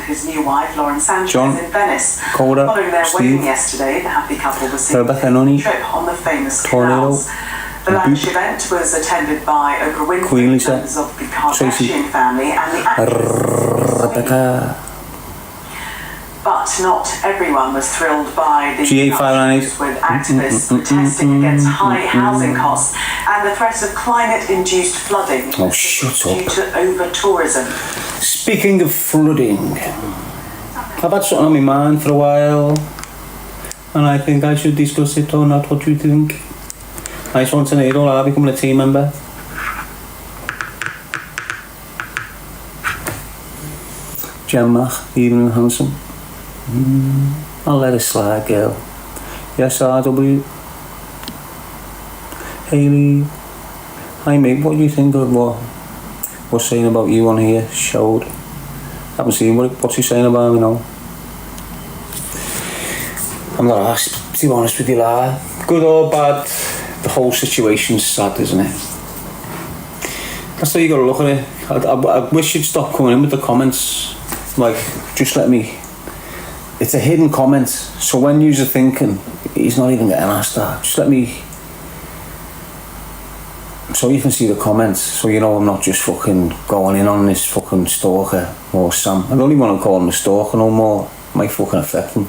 his new wife, Lauren Sanchez, John, in Venice. Coda, Following their Steve, wedding yesterday, the happy couple was seen Rebecca Nunny, trip on the famous Tornado, canals. The lavish event was attended by Oprah Winfrey, Queen Lisa, members of the Kardashian Tracy, family, and the actress. Rebecca. But not everyone was thrilled by the GA598, with activists protesting against high housing costs and the threat of climate-induced flooding Oh, shut due up. to over-tourism. Speaking of flooding, I've had something on my mind for a while, and I think I should discuss it or not. What do you think? Nice one tonight, all are becoming a team member. Gemma, even and handsome. I'll let it slide, girl. Yes, RW. Hayley. Hi mate, what do you think of what we're saying about you on here? Showed. Haven't seen what's he saying about me now. I'm not asked, to be honest with you, lad. Good or bad, the whole situation's sad, isn't it? That's how you gotta look at it. I wish you'd stop coming in with the comments. Like, just let me. It's a hidden comment, so when you're thinking, he's not even getting asked that, just let me. So you can see the comments, so you know I'm not just fucking going in on this fucking stalker or Sam. I don't even want to call him a stalker no more, it might fucking affect him.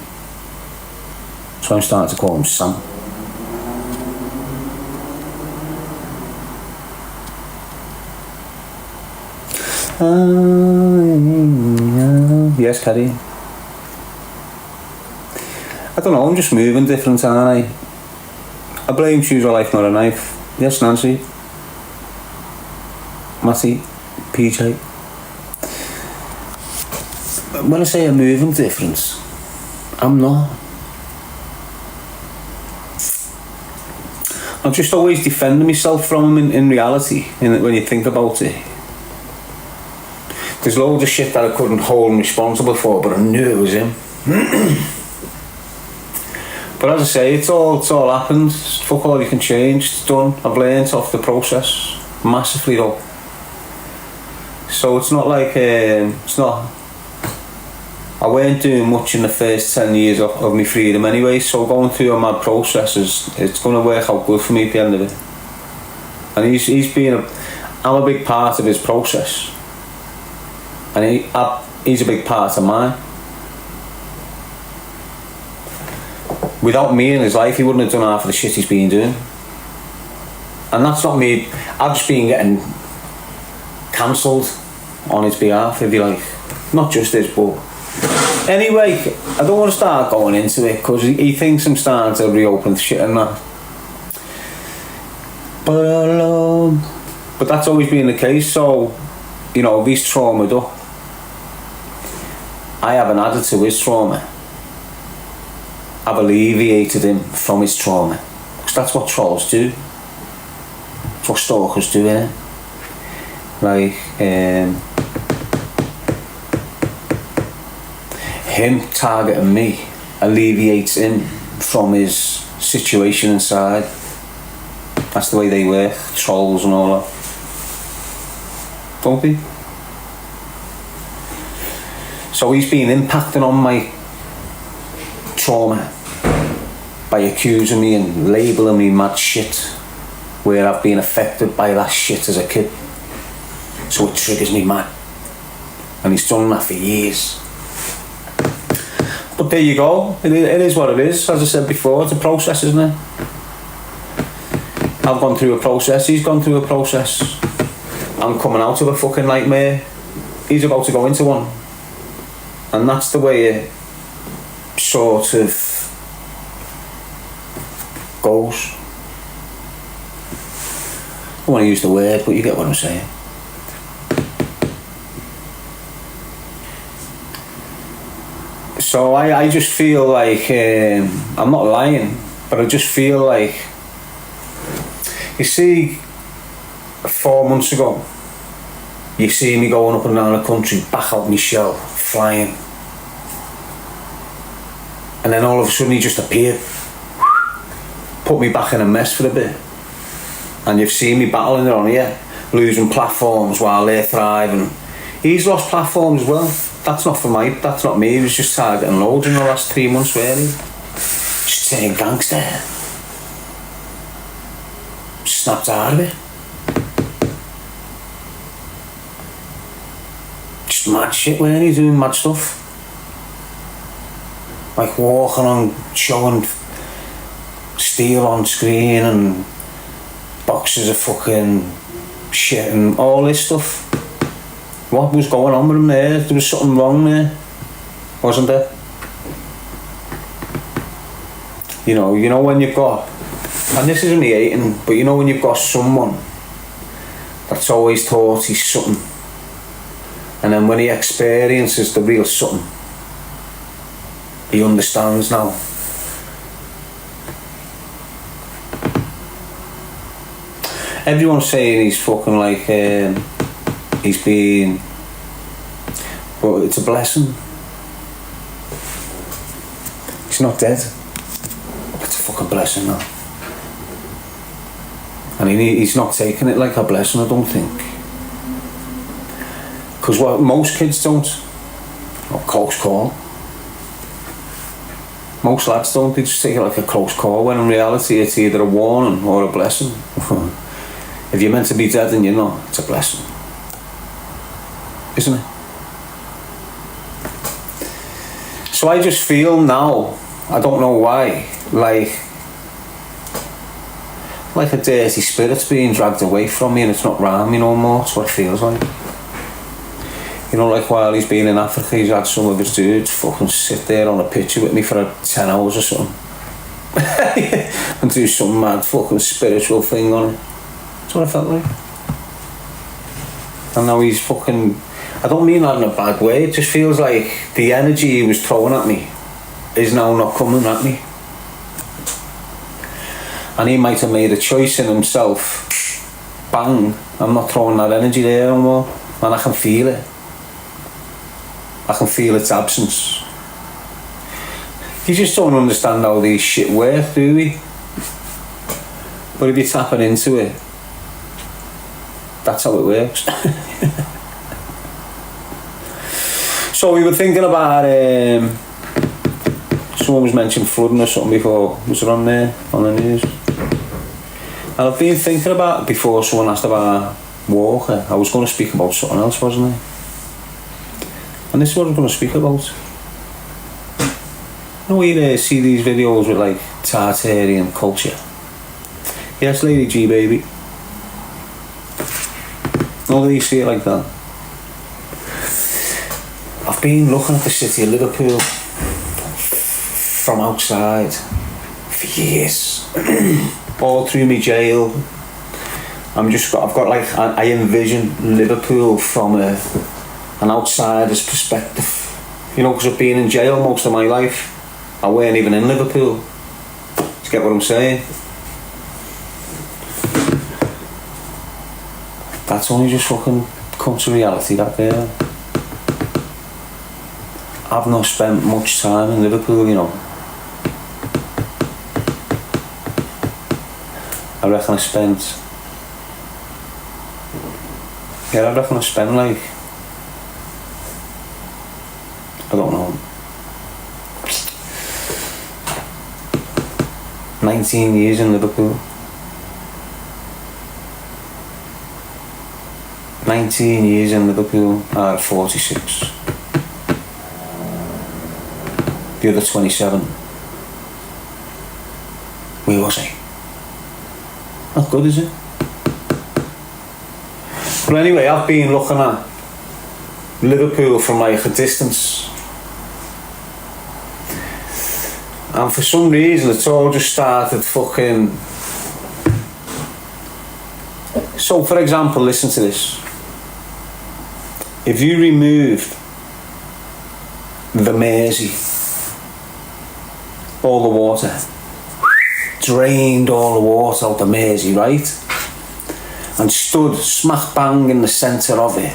So I'm starting to call him Sam. Yes, Caddy. I don't know, I'm just moving different, aren't I? I blame choose a life, not a knife. Yes, Nancy. Matty. PJ. When I say I'm moving different, I'm not. I'm just always defending myself from him in reality, when you think about it. There's loads of shit that I couldn't hold him responsible for, but I knew it was him. But as I say, it's all happened. Fuck all you can change. It's done. I've learned off the process massively though. So it's not like it's not. I weren't doing much in the first 10 years of my freedom anyway. So going through a mad process it's going to work out good for me at the end of it. And he's been I'm a big part of his process, and he's a big part of mine. Without me in his life, he wouldn't have done half of the shit he's been doing. And that's not me. I've just been getting cancelled on his behalf, if you like. Not just this, but anyway, I don't want to start going into it because he thinks I'm starting to reopen shit and that. But that's always been the case. So, you know, if he's traumaed up, I haven't added to his trauma. I've alleviated him from his trauma, because that's what trolls do. That's what stalkers do, innit? Like, him targeting me alleviates him from his situation inside. That's the way they work, trolls and all that. Don't they? So he's been impacting on my trauma by accusing me and labelling me mad shit, where I've been affected by that shit as a kid. So it triggers me mad, and he's done that for years. But there you go, it is what it is. As I said before, it's a process, isn't it? I've gone through a process, he's gone through a process. I'm coming out of a fucking nightmare, he's about to go into one. And that's the way it sort of goes. I don't want to use the word, but you get what I'm saying. So I just feel like, I'm not lying, but I just feel like, you see, 4 months ago, you see me going up and down the country, back out my shell, flying. And then all of a sudden he just appeared, put me back in a mess for a bit. And you've seen me battling it on here, losing platforms while they're thriving. He's lost platforms as well. That's not me. He was just targeting loads in the last 3 months, really. Just saying gangster. Snapped out of it. Just mad shit, weren't he? Doing mad stuff. Like walking on, showing steel on screen and boxes of fucking shit and all this stuff. What was going on with him there? There was something wrong there, wasn't there? You know when you've got, and this isn't me hating, but you know when you've got someone that's always thought he's something, and then when he experiences the real something, he understands now. Everyone's saying he's fucking like, he's been, but it's a blessing. He's not dead. It's a fucking blessing now. And he's not taking it like a blessing, I don't think. Because what most kids don't, or close call. Most lads don't, they just take it like a close call, when in reality it's either a warning or a blessing. If you're meant to be dead and you're not, it's a blessing. Isn't it? So I just feel now, I don't know why, like a dirty spirit's being dragged away from me and it's not round me no more. That's what it feels like. You know, like while he's been in Africa, he's had some of his dudes fucking sit there on a picture with me for 10 hours or something. And do some mad fucking spiritual thing on it. That's what I felt like. And now he's fucking, I don't mean that in a bad way, it just feels like the energy he was throwing at me is now not coming at me. And he might have made a choice in himself. Bang, I'm not throwing that energy there anymore. And I can feel it. I can feel its absence. You just don't understand how these shit work, do we? But if you're tapping into it, that's how it works. So we were thinking about, someone was mentioning flooding or something before. Was it on there, on the news? And I've been thinking about, before someone asked about Walker, I was going to speak about something else, wasn't I? And this is what I'm going to speak about. You know, you see these videos with like Tartarian culture. Yes, Lady G, baby. No, do you see it like that? I've been looking at the city of Liverpool from outside for years. All through my jail. I've got like, I envision Liverpool from an outsider's perspective. You know, because I've been in jail most of my life. I weren't even in Liverpool. Do you get what I'm saying? That's only just fucking come to reality, that there. I've not spent much time in Liverpool, you know. I reckon I spent like, I don't know, 19 years in Liverpool. 19 years in Liverpool out of 46. The other 27. Where was I? Not good, is it? But anyway, I've been looking at Liverpool from like a distance. And for some reason it's all just started fucking... So for example, listen to this. If you removed the Mersey, all the water, drained all the water out the Mersey, right? And stood smack bang in the centre of it,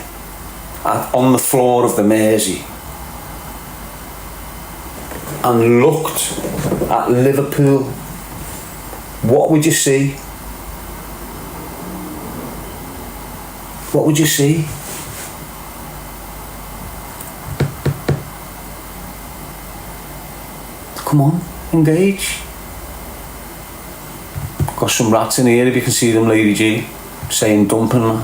on the floor of the Mersey, and looked at Liverpool, what would you see? What would you see? come on, engage. Got some rats in here, if you can see them, Lady G, saying dumping, man.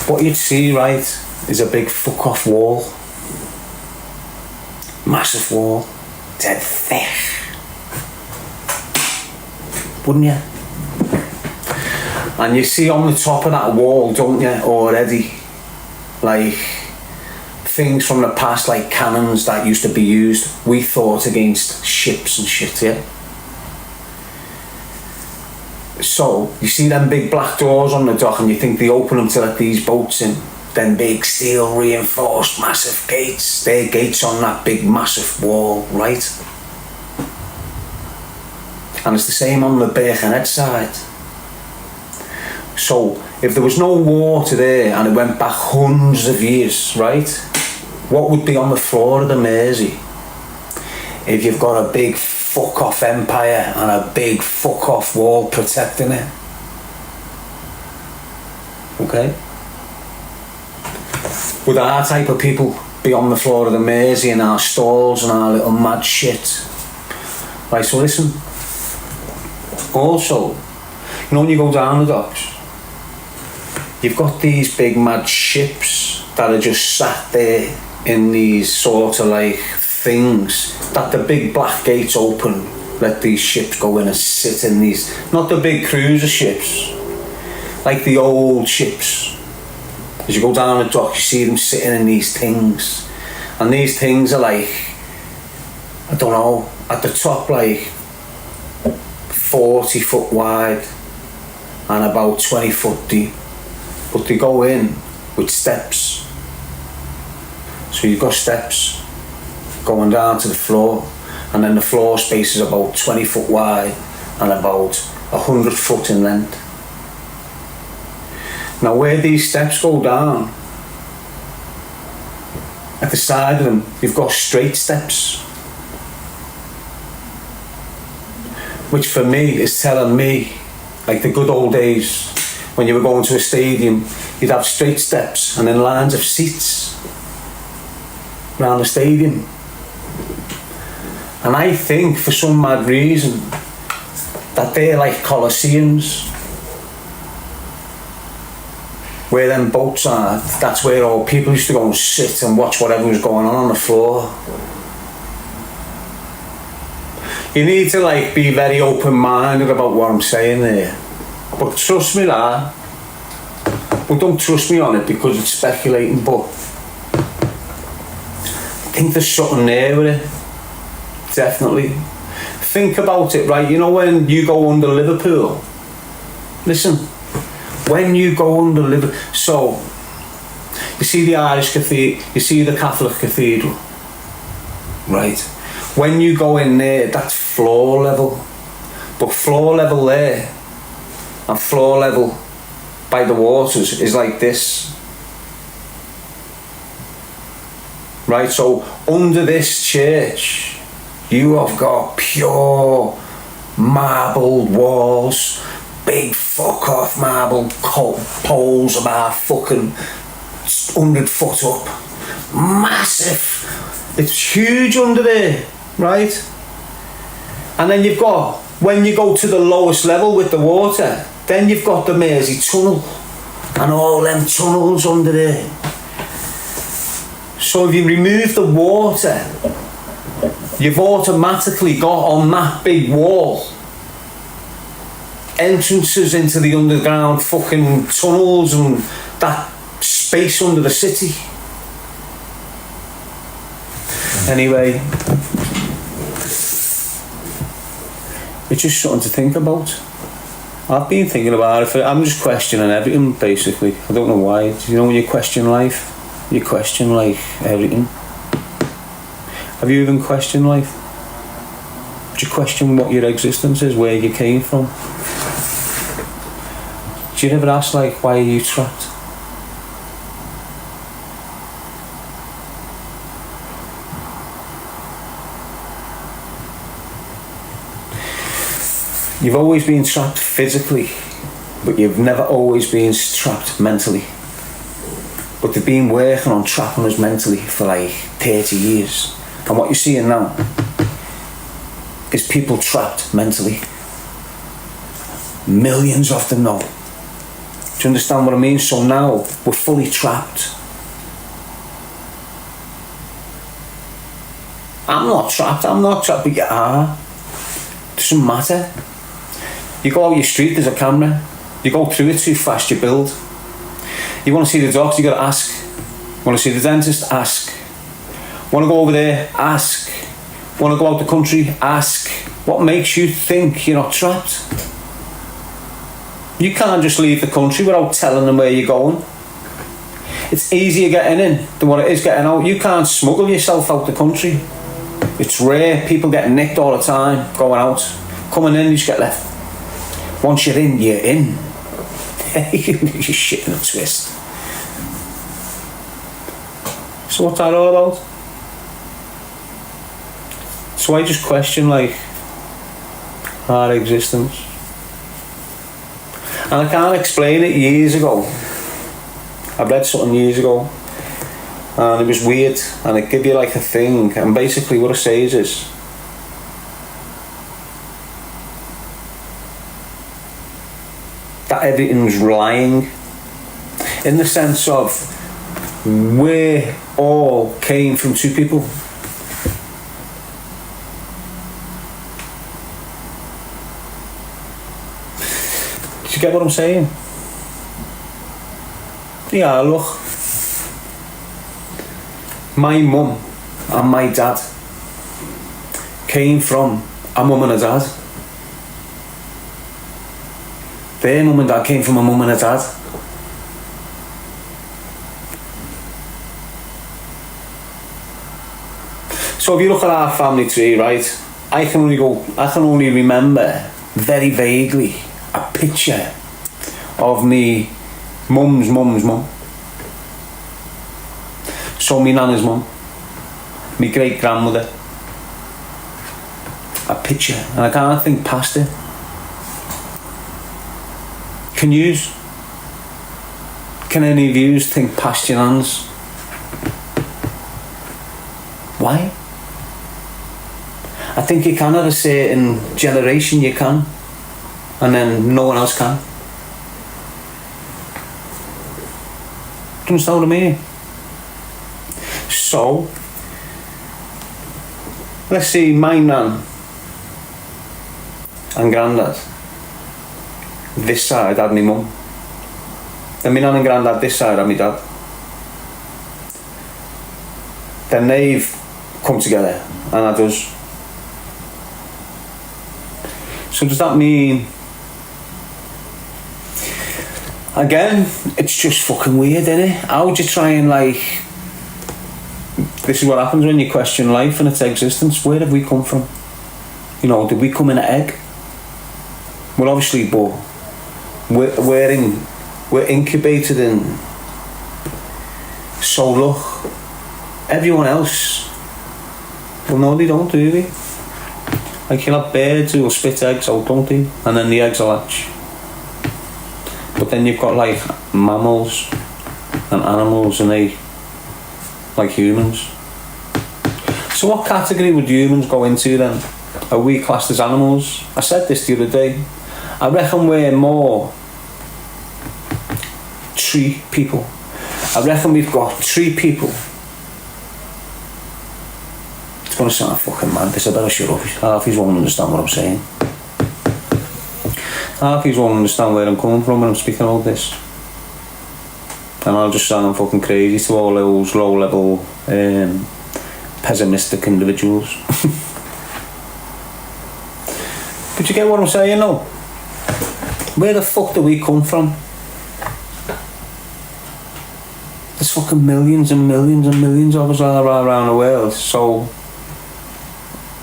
What you'd see, right, is a big fuck off wall. Massive wall. Dead thick. Wouldn't you? And you see on the top of that wall, don't you, already, like, things from the past, like cannons that used to be used, we fought against ships and shit, yeah? So, you see them big black doors on the dock and you think they open them to let these boats in. Them big steel reinforced massive gates. They're gates on that big massive wall, right? And it's the same on the Birkenhead side. So, if there was no water there and it went back hundreds of years, right? What would be on the floor of the Mersey? If you've got a big fuck off empire and a big fuck off wall protecting it. Okay? Would our type of people be on the floor of the Mersey in our stalls and our little mad shit? Right, so listen. Also, you know when you go down the docks, you've got these big mad ships that are just sat there in these sort of like things that the big black gates open, let these ships go in and sit in these, not the big cruiser ships, like the old ships. As you go down the dock, you see them sitting in these things, and these things are like, I don't know, at the top like 40 foot wide and about 20 foot deep, but they go in with steps. So you've got steps going down to the floor, and then the floor space is about 20 foot wide and about 100 foot in length. Now where these steps go down, at the side of them, you've got straight steps. Which for me is telling me, like the good old days, when you were going to a stadium, you'd have straight steps and then lines of seats around the stadium. And I think for some mad reason that they're like coliseums. Where them boats are, that's where all people used to go and sit and watch whatever was going on the floor. You need to like be very open-minded about what I'm saying there. But trust me that. But don't trust me on it because it's speculating, but I think there's something there with it. Definitely. Think about it, right? You know when you go under Liverpool? Listen. When you go under Liverpool, so you see the Irish cathedral, you see the Catholic cathedral, right? When you go in there, that's floor level, but floor level there and floor level by the waters is like this, right? So under this church, you have got pure marble walls. Big fuck off marble poles about fucking 100 foot up. Massive. It's huge under there, right? And then you've got, when you go to the lowest level with the water, then you've got the Mersey Tunnel and all them tunnels under there. So if you remove the water, you've automatically got on that big wall entrances into the underground fucking tunnels and that space under the city. Anyway, it's just something to think about. I've been thinking about it. I'm just questioning everything, basically. I don't know why. You know when you question life, you question like everything. Have you even questioned life? Do you question what your existence is, where you came from? Do you ever ask like, why are you trapped? You've always been trapped physically, but you've never always been trapped mentally. But they've been working on trapping us mentally for like 30 years. And what you're seeing now is people trapped mentally. Millions of them now. Do you understand what I mean? So now we're fully trapped. I'm not trapped, but you are. Doesn't matter. You go out your street, there's a camera. You go through it too fast, you build. You want to see the doctor, you got to ask. Want to see the dentist? Ask. Want to go over there? Ask. Want to go out the country? Ask. What makes you think you're not trapped? You can't just leave the country without telling them where you're going. It's easier getting in than what it is getting out. You can't smuggle yourself out the country. It's rare. People get nicked all the time going out. Coming in, you just get left. Once you're in, you're in. You're shit in a twist. So what's that all about? So I just question like our existence. And I can't explain it years ago. I read something years ago and it was weird and it gave you like a thing, and basically what it says is that everything's lying, in the sense of we all came from two people. Do you get what I'm saying? Yeah, look, my mum and my dad came from a mum and a dad. Their mum and dad came from a mum and a dad. So if you look at our family tree, right, I can only remember very vaguely a picture of me mum's mum. So me nana's mum, me great grandmother. A picture, and I can't think past it. Can any of you think past your nans? Why? I think you can at a certain generation, you can, and then no one else can. Do you understand what I mean? So, let's see, my nan and granddad, this side had my mum. Then my nan and granddad this side had my dad. Then they've come together and had us. So does that mean, again, it's just fucking weird, isn't it? How would you try and like, this is what happens when you question life and its existence. Where have we come from? You know, did we come in an egg? Well, obviously, but we're incubated in. So look, everyone else, well, no, they don't, do they? Like, you'll have birds who will spit eggs out, don't they? And then the eggs will hatch. But then you've got like mammals and animals, and they, like humans. So what category would humans go into then? Are we classed as animals? I said this the other day. I reckon we're more tree people. I reckon we've got tree people. It's gonna sound fucking mad, this I better shut up. Half of you won't understand what I'm saying. Half of you won't understand where I'm coming from when I'm speaking about this. And I'll just sound fucking crazy to all those low level pessimistic individuals. But you get what I'm saying now? Where the fuck do we come from? There's fucking millions and millions and millions of us all around the world, so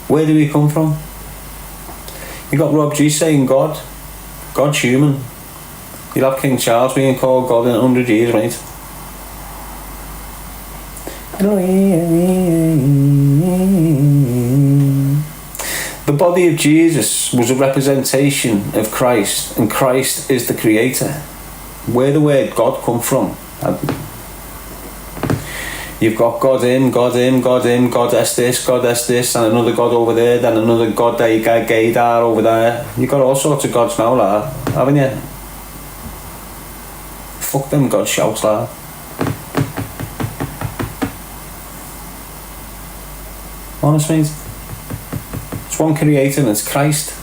where do we come from? You got Rob G saying God. God's human. You'll have King Charles being called God in 100 years, right? The body of Jesus was a representation of Christ, and Christ is the creator. Where the word God come from? You've got God in, God in, God in, God this, and another God over there, then another God there, you got gaydar over there. You've got all sorts of gods now, lad, haven't you? Fuck them God shouts, lad. Honestly, it's one creator and it's Christ.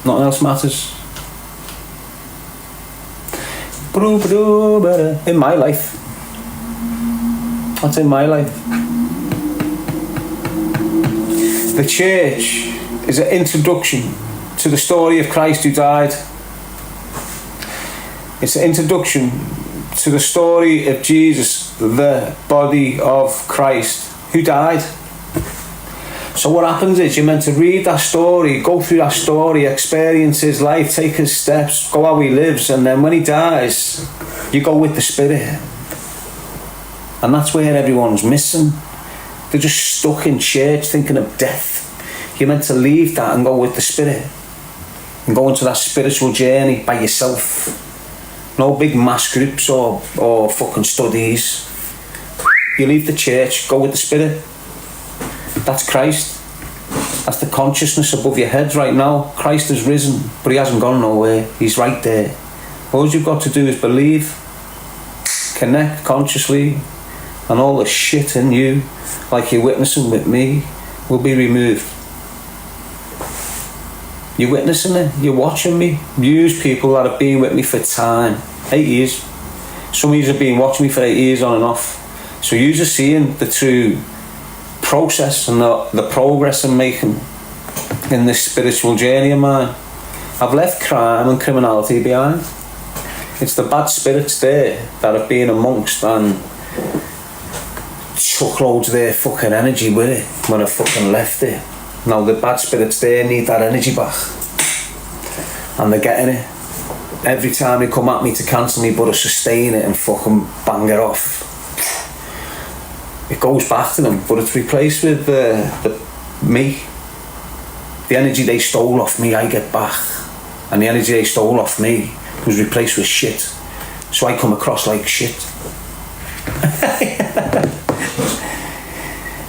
Nothing else matters. In my life. That's in my life. The church is an introduction to the story of Christ who died. It's an introduction to the story of Jesus, the body of Christ who died. So what happens is you're meant to read that story, go through that story, experience his life, take his steps, go how he lives, and then when he dies, you go with the Spirit. And that's where everyone's missing. They're just stuck in church thinking of death. You're meant to leave that and go with the Spirit. And go into that spiritual journey by yourself. No big mass groups or fucking studies. You leave the church, go with the Spirit. That's Christ. That's the consciousness above your head right now. Christ has risen, but he hasn't gone nowhere. He's right there. All you've got to do is believe, connect consciously, and all the shit in you, like you're witnessing with me, will be removed. You're witnessing it, you're watching me. Use people that have been with me for time. 8 years. Some of you have been watching me for 8 years on and off. So you're just seeing the true process and the progress I'm making in this spiritual journey of mine. I've left crime and criminality behind. It's the bad spirits there that have been amongst and took loads of their fucking energy with it when I fucking left it. Now the bad spirits there need that energy back, and they're getting it. Every time they come at me to cancel me, but I sustain it and fucking bang it off. It goes back to them, but it's replaced with me. The energy they stole off me, I get back, and the energy they stole off me was replaced with shit. So I come across like shit.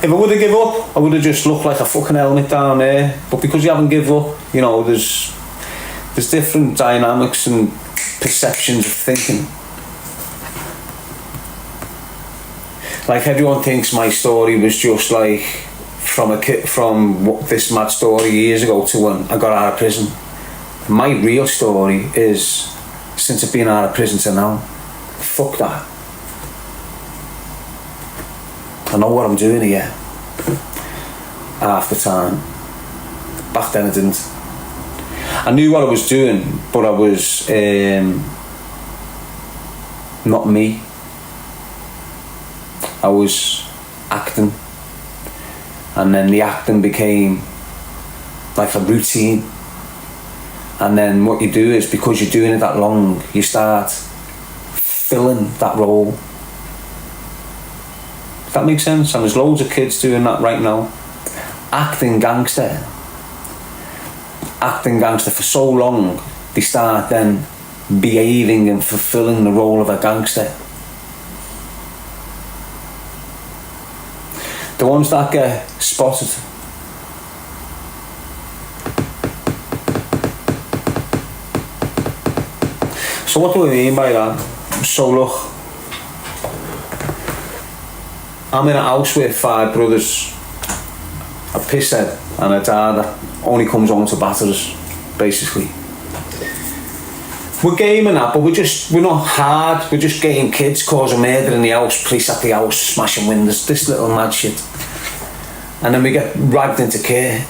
If I would have given up, I would have just looked like a fucking helmet down there. But because you haven't given up, you know, there's different dynamics and perceptions of thinking. Like everyone thinks my story was just like from this mad story years ago to when I got out of prison. My real story is since I've been out of prison to now. Fuck that. I know what I'm doing here. Half the time. Back then I didn't. I knew what I was doing, but I was not me. I was acting, and then the acting became like a routine, and then what you do is, because you're doing it that long, you start filling that role. Does that make sense? And there's loads of kids doing that right now, acting gangster for so long, they start then behaving and fulfilling the role of a gangster. The ones that get spotted. So what do I mean by that? So look, I'm in a house with 5 brothers, a pisshead and a dad that only comes home to batter us, basically. We're gaming that, but we're not hard. We're just game kids, causing murder in the house, police at the house, smashing windows, this little mad shit. And then we get dragged into care.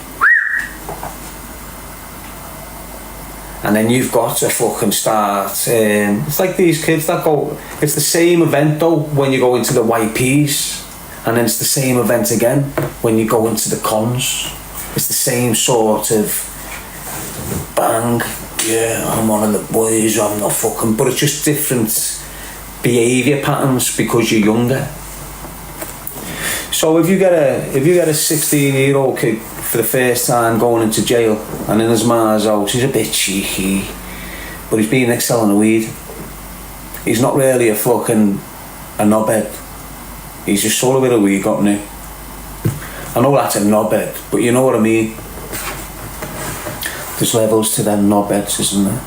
And then you've got to fucking start, it's like these kids that go, it's the same event though when you go into the YPs, and then it's the same event again when you go into the cons. It's the same sort of bang, yeah, I'm one of the boys, I'm not fucking, but it's just different behaviour patterns because you're younger. So if you get a 16-year-old kid for the first time going into jail, and in his ma's house, he's a bit cheeky, but he's been selling the weed. He's not really a knobhead. He's just sort of with a wee got in it. I know that's a knobhead, but you know what I mean. There's levels to them knobheads, isn't there?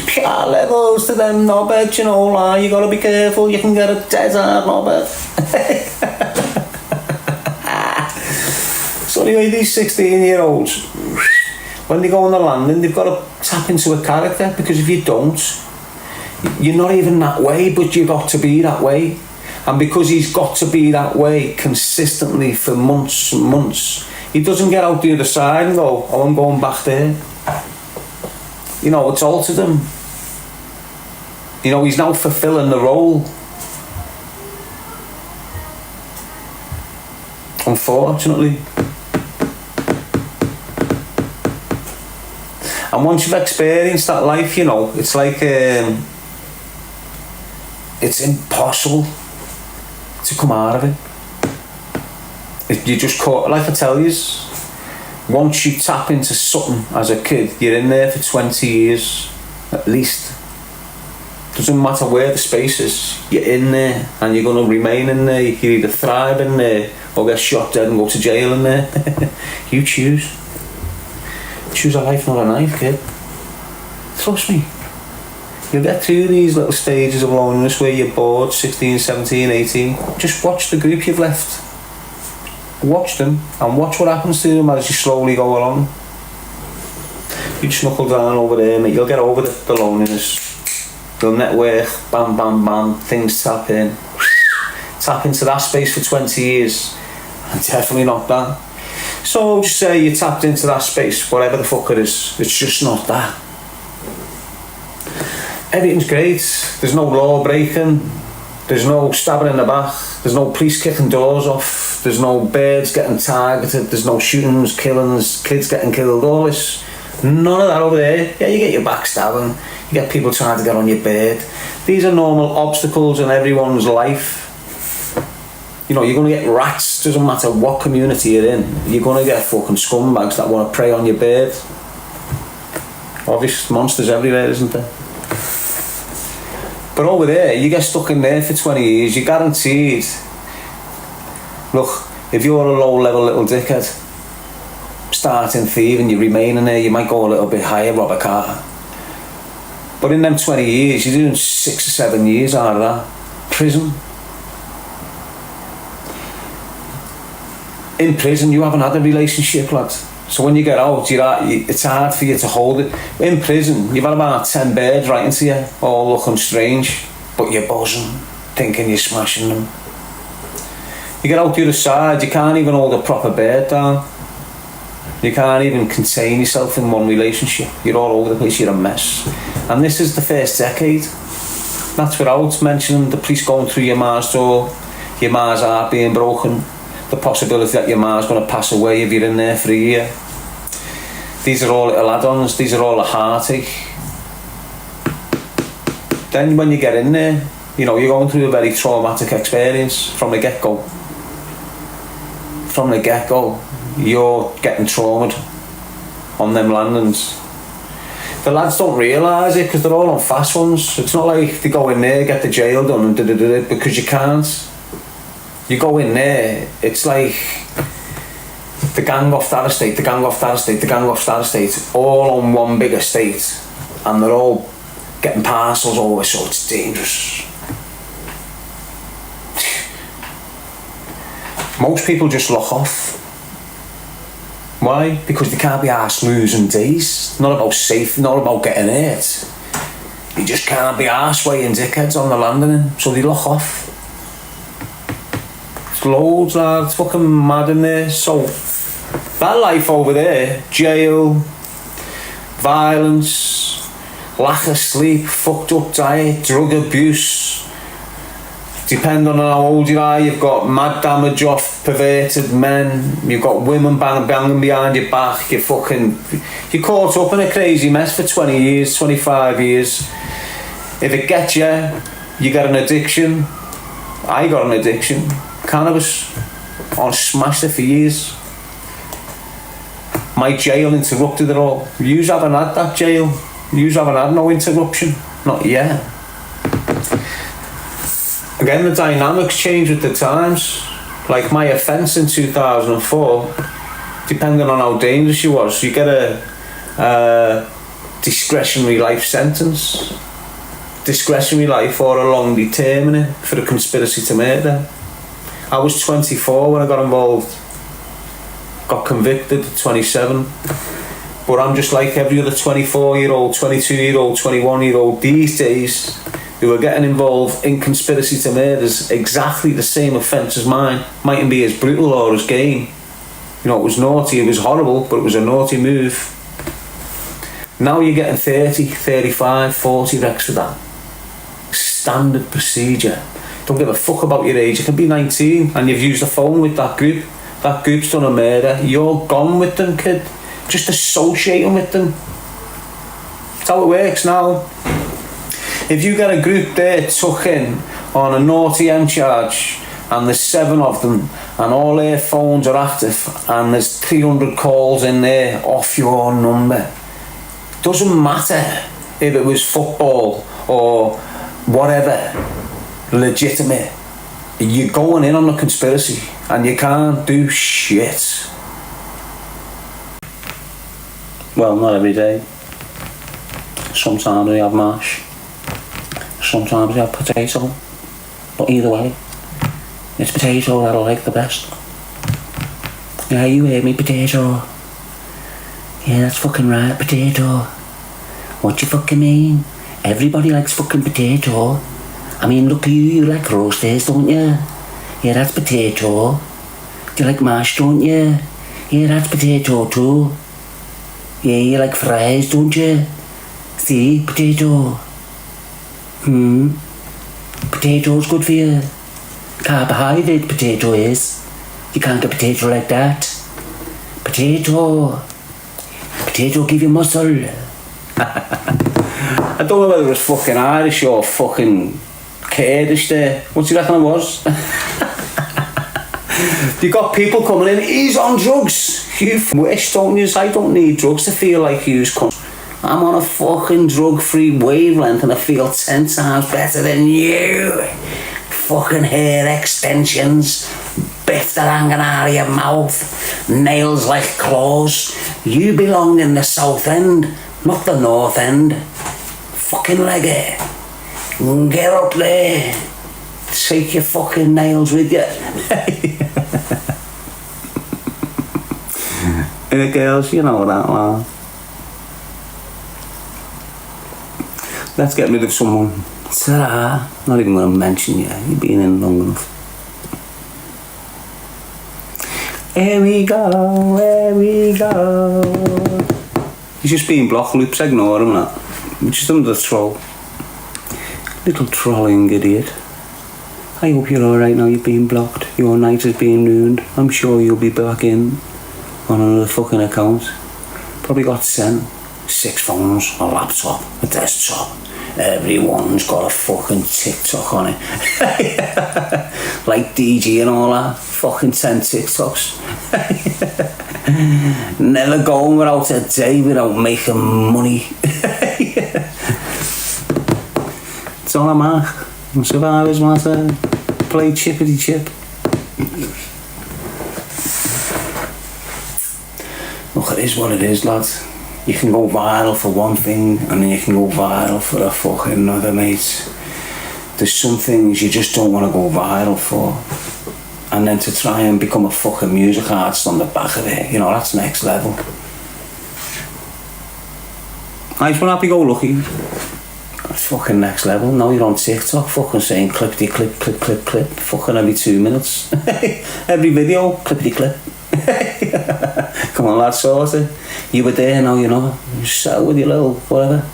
Pure levels to them knobheads, you know, like, you gotta be careful, you can get a dead hard knobhead. So anyway, these 16-year-olds, when they go on the landing, they've got to tap into a character, because if you don't, you're not even that way, but you've got to be that way. And because he's got to be that way consistently for months and months, he doesn't get out the other side and go, oh, I'm going back there. You know, it's altered him. You know, he's now fulfilling the role. Unfortunately. And once you've experienced that life, you know, it's like, it's impossible to come out of it. You just caught, like I tell you, once you tap into something as a kid, you're in there for 20 years at least. Doesn't matter where the space is, you're in there and you're going to remain in there. You can either thrive in there or get shot dead and go to jail in there. You choose. Choose a life, not a knife, kid. Trust me. You'll get through these little stages of loneliness where you're bored, 16, 17, 18. Just watch the group you've left. Watch them and watch what happens to them as you slowly go along. You just knuckle down over there, mate. You'll get over the loneliness. You'll network, bam, bam, bam. Things tap in. Tap into that space for 20 years. And definitely not that. So just say you tapped into that space, whatever the fuck it is. It's just not that. Everything's great. There's no law breaking. There's no stabbing in the back. There's no police kicking doors off. There's no birds getting targeted. There's no shootings, killings, kids getting killed, all this. None of that over there. Yeah, you get your backstabbing. You get people trying to get on your bed. These are normal obstacles in everyone's life. You know, you're going to get rats. Doesn't matter what community you're in. You're going to get fucking scumbags that want to prey on your bed. Obvious monsters everywhere, isn't there? But over there, you get stuck in there for 20 years, you're guaranteed. Look, if you're a low-level little dickhead, starting thieving, you remain in there, you might go a little bit higher, rob a car. But in them 20 years, you're doing 6 or 7 years out of that. Prison. In prison, you haven't had a relationship, lad. So when you get out, it's hard for you to hold it. In prison, you've had about 10 birds right into you, all looking strange, but you're buzzing, thinking you're smashing them. You get out the other side, you can't even hold a proper bird down. You can't even contain yourself in one relationship. You're all over the place, you're a mess. And this is the first decade. That's without mentioning the police going through your ma's door, your ma's heart being broken, the possibility that your ma's going to pass away if you're in there for a year. These are all little add-ons, these are all a heartache. Then when you get in there, you know, you're going through a very traumatic experience from the get-go. From the get-go, you're getting traumatized on them landings. The lads don't realise it because they're all on fast ones. It's not like they go in there, get the jail done and da-da-da-da, because you can't. You go in there, it's like the gang off that estate, the gang off that estate, the gang off that estate, all on one big estate, and they're all getting parcels over, so it's dangerous. Most people just lock off. Why? Because they can't be arsed losing days. Not about safe, not about getting hurt. You just can't be arsed weighing dickheads on the landing, so they lock off. Loads, lads, it's fucking mad in there. So that life over there, jail, violence, lack of sleep, fucked up diet, drug abuse, depending on how old you are, you've got mad damage off perverted men, you've got women banging behind your back, you're caught up in a crazy mess for 20 years, 25 years. If it gets you, you get an addiction. I got an addiction. Cannabis. I smashed it for years. My jail interrupted it all. Yous haven't had that jail. Yous haven't had no interruption. Not yet. Again, the dynamics change with the times. Like my offence in 2004, depending on how dangerous you was, you get a discretionary life sentence. Discretionary life or a long determinate for a conspiracy to murder. I was 24 when I got involved. Got convicted at 27. But I'm just like every other 24-year-old, 22-year-old, 21-year-old these days who are getting involved in conspiracy to murders, exactly the same offence as mine. Mightn't be as brutal or as game. You know, it was naughty, it was horrible, but it was a naughty move. Now you're getting 30, 35, 40 recs for that. Standard procedure. Don't give a fuck about your age. You can be 19 and you've used a phone with that group. That group's done a murder. You're gone with them, kid. Just associating with them. That's how it works now. If you get a group there tuck in on a naughty M charge and there's 7 of them and all their phones are active and there's 300 calls in there off your number, doesn't matter if it was football or whatever, legitimate, you're going in on a conspiracy and you can't do shit. Well, not every day. Sometimes we have mash. Sometimes we have potato. But either way, it's potato that I like the best. Yeah, you heard me, potato. Yeah, that's fucking right, potato. What you fucking mean? Everybody likes fucking potato. I mean, look at you like roasters, don't you? Yeah, that's potato. Do you like mash, don't you? Yeah, that's potato too. Yeah, you like fries, don't you? See, potato. Potato's good for you. Carbohydrate potato is. You can't get potato like that. Potato. Potato give you muscle. I don't know whether it was fucking Irish or fucking Kurdish there. What do you reckon it was? You got people coming in, he's on drugs. You wish, don't you? I don't need drugs to feel like you's cunt. I'm on a fucking drug-free wavelength and I feel 10 times better than you. Fucking hair extensions, biff that hanging out of your mouth, nails like claws. You belong in the south end, not the north end. Fucking leg it. Get up there. Take your fucking nails with you. Hey girls, you know that one. Let's get rid of someone. Ta-da. Not even going to mention you. You've been in long enough. Here we go, here we go. He's just being blocked, Loops, ignore him, that. We're just under the troll. Little trolling idiot. I hope you're alright now you've been blocked. Your night has been ruined. I'm sure you'll be back in on another fucking account. Probably got sent 6 phones, a laptop, a desktop. Everyone's got a fucking TikTok on it. Like DJ and all that. Fucking 10 TikToks. Never going without a day without making money. It's all I'm at. Survivors matter. Play chippity chip. Look, it is what it is, lad. You can go viral for one thing and then you can go viral for a fucking another, mate. There's some things you just don't want to go viral for. And then to try and become a fucking music artist on the back of it, you know, that's next level. Nice one, happy-go-lucky. That's fucking next level. Now you're on TikTok fucking saying clippity clip, clip, clip, clip. Fucking every 2 minutes. Every video, clippity clip. Come on, lad, sort it. You were there, now you know. You settle with your little whatever.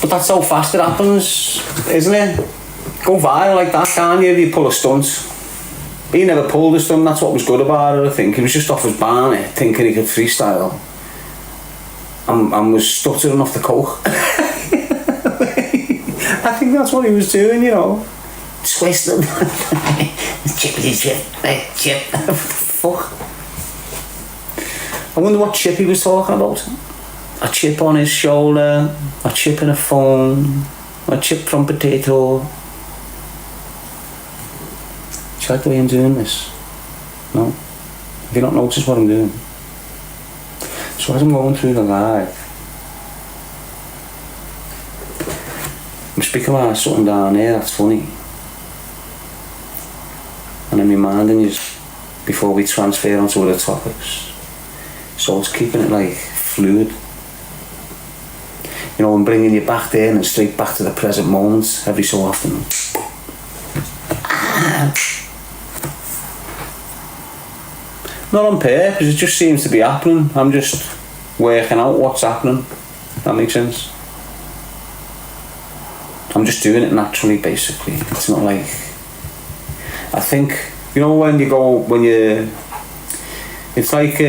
But that's how fast it happens, isn't it? Go viral like that, can't you, if you pull a stunt? He never pulled a stunt, that's what was good about it, I think. He was just off his barnet, thinking he could freestyle. And was stuttering off the coke. I think that's what he was doing, you know. Twisting. Chippity chip, chip. Fuck. I wonder what chip he was talking about. A chip on his shoulder, a chip in a phone, a chip from potato. you like the way I'm doing this? No? Have you not noticed what I'm doing? So as I'm going through the live, I'm speaking about something down here that's funny. And I'm reminding you before we transfer onto other topics. So it's keeping it like fluid. You know, I'm bringing you back there and straight back to the present moment every so often. Not on purpose, it just seems to be happening. I'm just working out what's happening. That makes sense. I'm just doing it naturally, basically. It's not like... I think, you know, it's like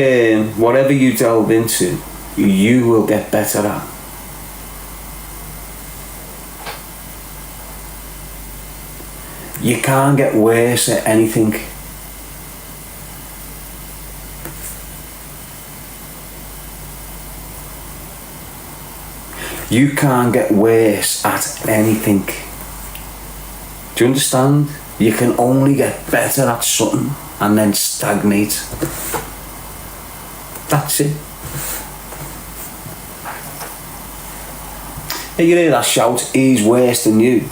whatever you delve into, you will get better at. You can't get worse at anything. You can't get worse at anything. Do you understand? You can only get better at something and then stagnate. That's it. You hear that shout, he's worse than you.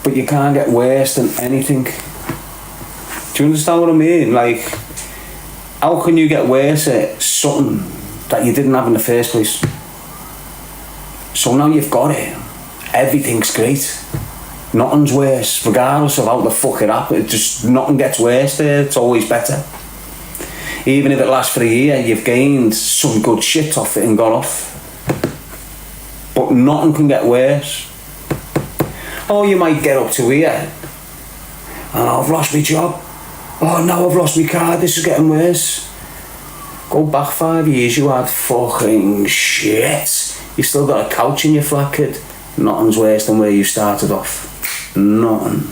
But you can't get worse than anything. Do you understand what I mean? Like, how can you get worse at something that you didn't have in the first place? So now you've got it. Everything's great. Nothing's worse, regardless of how the fuck it happened. Just nothing gets worse there. It's always better. Even if it lasts for a year, you've gained some good shit off it and got off. But nothing can get worse. Oh, you might get up to here and I've lost my job. Oh, now I've lost my car. This is getting worse. Go back 5 years, you had fucking shit. You still got a couch in your flat, kid. Nothing's worse than where you started off. Nothing.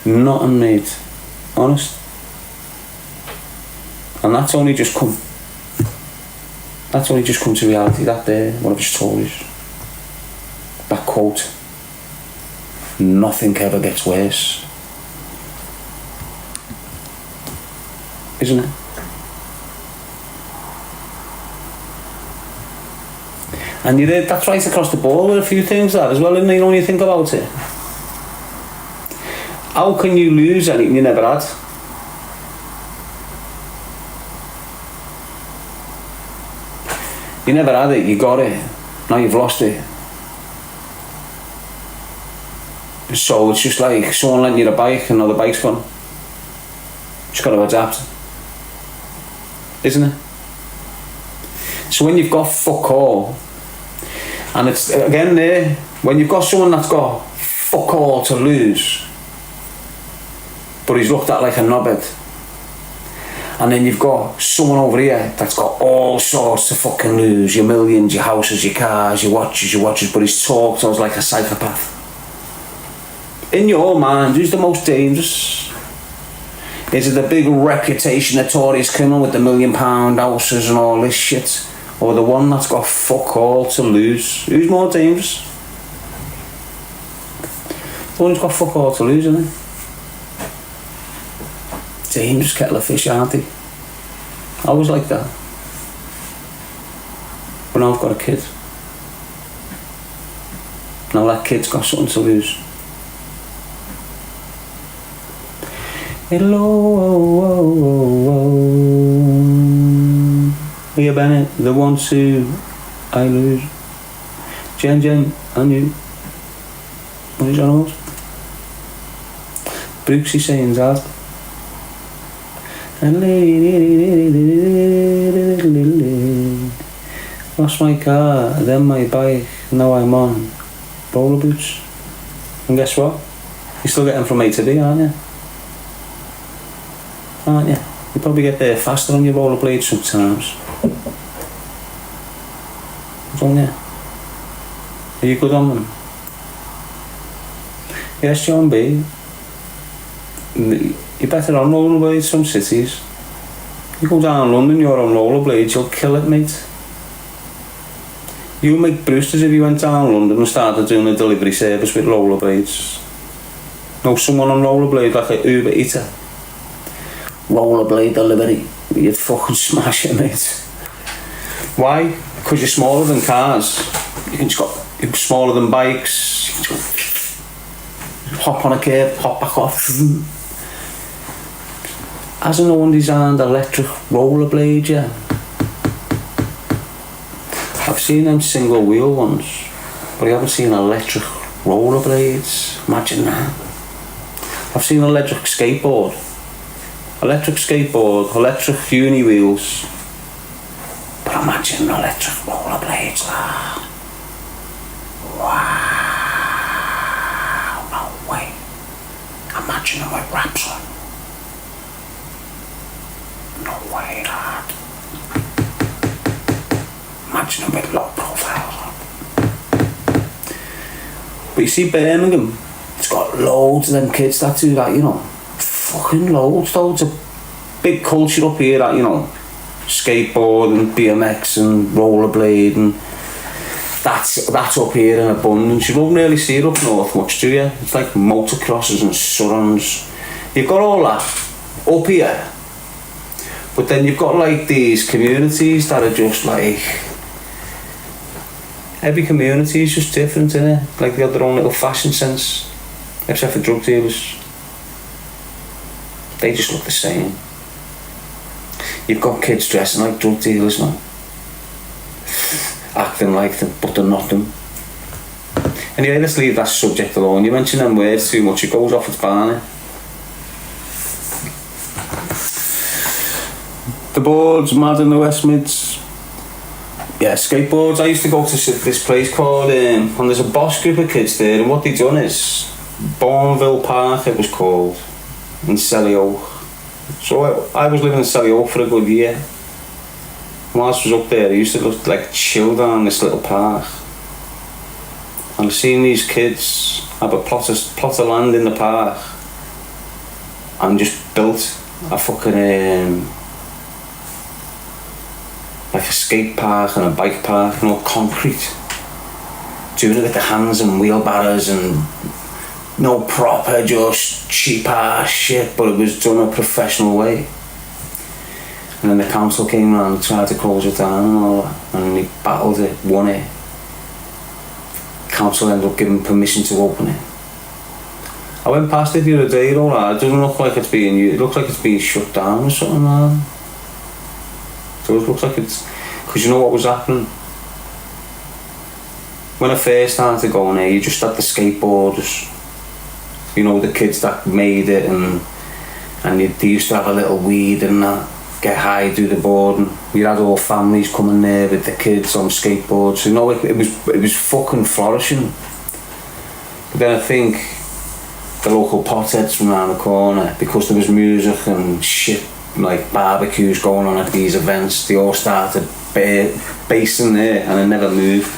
Nothing, mate. Honest. And that's only just come. That's only just come to reality, that there, what I've just told you. That quote. Nothing ever gets worse. Isn't it? And that's right across the board with a few things that as well, isn't it, when you think about it? How can you lose anything you never had? You never had it, you got it. Now you've lost it. So it's just like someone lent you a bike and now the bike's gone. Just got to adapt. Isn't it? So when you've got fuck all, and it's again there, when you've got someone that's got fuck all to lose, but he's looked at like a knobhead, and then you've got someone over here that's got all sorts to fucking lose, your millions, your houses, your cars, your watches, but he's talked to us like a psychopath. In your mind, who's the most dangerous? Is it the big reputation notorious criminal with the £1 million houses and all this shit? Or the one that's got fuck all to lose? Who's more dangerous? The one who's got fuck all to lose, isn't it? Dangerous kettle of fish, aren't they? I was like that. But now I've got a kid. Now that kid's got something to lose. Hello, Leah Bennett, the ones who I lose. Jen, and you. What is your name? Brooksy saying that. Lost my car, then my bike, now I'm on roller boots. And guess what? You're still getting from A to B, aren't you? Aren't you? You probably get there faster on your rollerblades sometimes. Don't you? Are you good on them? Yes, John B. You're better on rollerblades some cities. You go down London, you're on rollerblades, you'll kill it, mate. You make Brewster's if you went down London and started doing a delivery service with rollerblades. Know someone on rollerblade like an Uber Eater? Rollerblade delivery. You'd fucking smash it, mate. Why? Because you're smaller than cars. You're smaller than bikes. You can just hop on a curb, hop back off. Hasn't no one designed electric rollerblades yet? I've seen them single wheel ones, but I haven't seen electric rollerblades. Imagine that. I've seen electric skateboard, electric uni wheels, but imagine electric rollerblades. Wow, no way. Imagine them with wraps on. No way, lad. Imagine them with low profiles on. But you see Birmingham, it's got loads of them kids that do that, you know. Fucking loads of big culture up here that, you know, skateboard and BMX and rollerblade, and that's up here in abundance. You won't really see it up north much, do you? It's like motocrosses and surrons. You've got all that up here, but then you've got like these communities that are just like, every community is just different, innit? Like they have their own little fashion sense, except for drug dealers. They just look the same. You've got kids dressing like drug dealers now, acting like them, but they're not them. Anyway, let's leave that subject alone. You mention them words too much, it goes off its barney. The boards, mad in the West Mids. Yeah, skateboards. I used to go to this place called, and there's a boss group of kids there, and what they done is, Bourneville Park it was called, in Selly Oak. So I was living in Selly Oak for a good year. And whilst I was up there, I used to look like chill down this little park. And I've seen these kids have a plot of land in the park and just built a fucking like a skate park and a bike park, you know, concrete. Doing it with the hands and wheelbarrows and no proper, just cheap ass shit, but it was done a professional way. And then the council came around and tried to close it down and all that, and they battled it, won it. Council ended up giving permission to open it. I went past it the other day, though, it doesn't look like it's being used. It looks like it's being shut down or something, man. So it looks like it's, because you know what was happening? When I first started going there, you just had the skateboarders, you know, the kids that made it, and they used to have a little weed and that, get high, do the boarding. You had all families coming there with the kids on skateboards. You know, it was fucking flourishing. But then I think the local potheads from around the corner, because there was music and shit, like barbecues going on at these events, they all started basing there, and it never moved.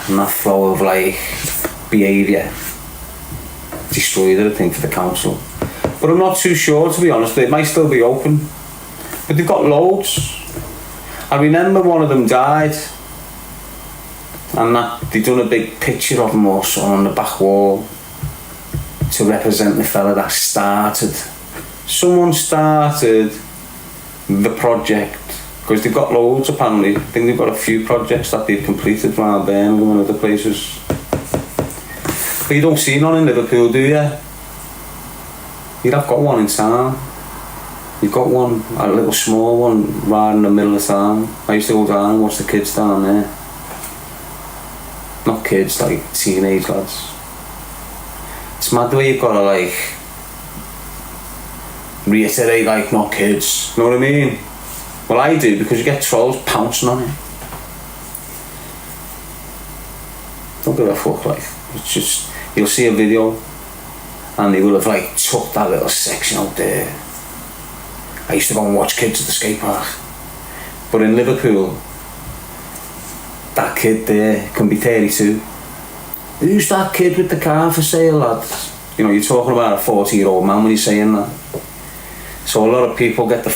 And that flow of like behaviour destroyed it, I think, for the council. But I'm not too sure, to be honest. It might still be open, but they've got loads. I remember one of them died, and that they done a big picture of him or something on the back wall to represent the fella that started. Someone started the project, because they've got loads apparently. I think they've got a few projects that they've completed around Birmingham and other places. But you don't see none in Liverpool, do you? You'd have got one in town. You've got one, a little small one, right in the middle of town. I used to go down and watch the kids down there. Not kids, like teenage lads. It's mad the way you've got to like reiterate, like, not kids, you know what I mean? Well, I do, because you get trolls pouncing on it. Don't give a fuck, like, it's just, you'll see a video and they will have like took that little section out there. I used to go and watch kids at the skate park, but in Liverpool that kid there can be 32. Who's that kid with the car for sale, lads? You know, you're talking about a 40-year-old man when you're saying that. So a lot of people get the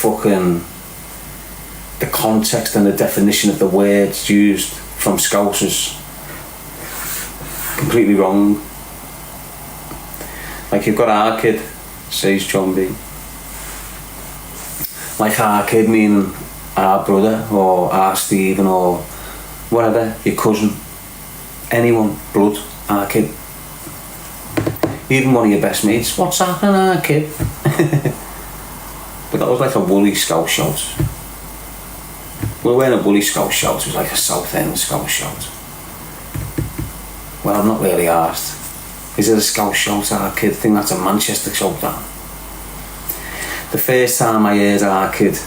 context and the definition of the words used from Scousers. Completely wrong. Like, you've got our kid, says John B. Like, our kid meaning our brother or our Stephen or whatever, your cousin, anyone, blood, our kid. Even one of your best mates, what's happening, our kid? But that was like a woolly Scout shout. We weren't a woolly Scout shout, it was like a South End Scout shout. Well, I'm not really asked. Is it a Scout shout, our kid? I think that's a Manchester shout, that. The first time I heard our kid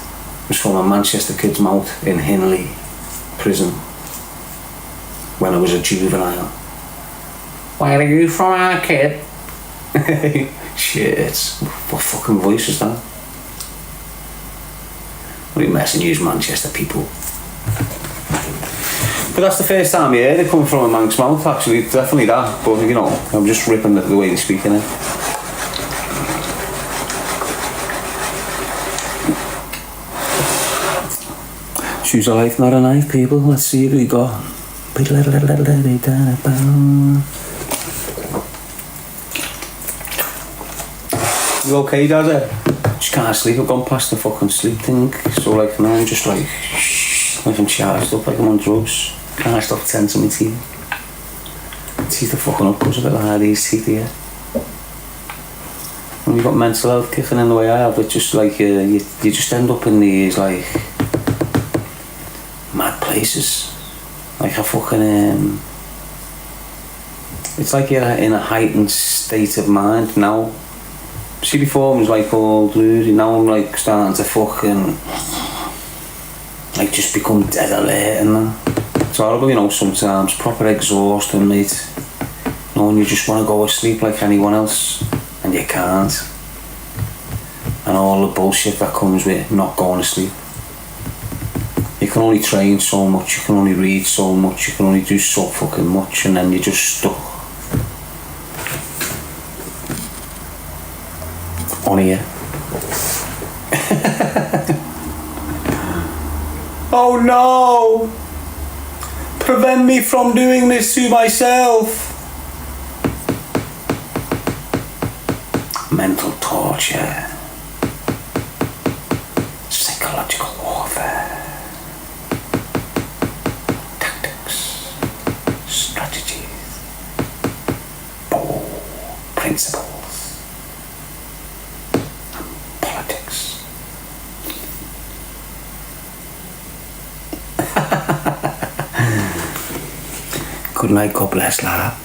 was from a Manchester kid's mouth in Hinley prison when I was a juvenile. Where are you from, our kid? Shit, what fucking voice is that? What are you messing you Manchester people? But that's the first time I heard it coming from a Manx mouth, actually, definitely that. But you know, I'm just ripping the way they speak in it. Choose a life, not a knife, people. Let's see who we got. You okay, Dad? Just can't sleep. I've gone past the fucking sleep thing. So like now I'm just like I'm charged up like I'm on drugs. Can't stop tensing my teeth. Teeth are fucking up because of it. Like these teeth here. When you've got mental health kicking in the way I have, it's just like you just end up in these like mad places. Like a fucking it's like you're in a heightened state of mind now. See, before I was like all moody, now I'm like starting to fucking like just become dead alert and that. It's horrible, you know, sometimes, proper exhausting, mate. You know, and you just want to go to sleep like anyone else and you can't. And all the bullshit that comes with not going to sleep. You can only train so much, you can only read so much, you can only do so fucking much, and then you're just stuck on here. Oh no! Prevent me from doing this to myself. Mental torture. Psychological warfare. Tactics. Strategies. Bold principles. Politics. Good night, God bless, lad.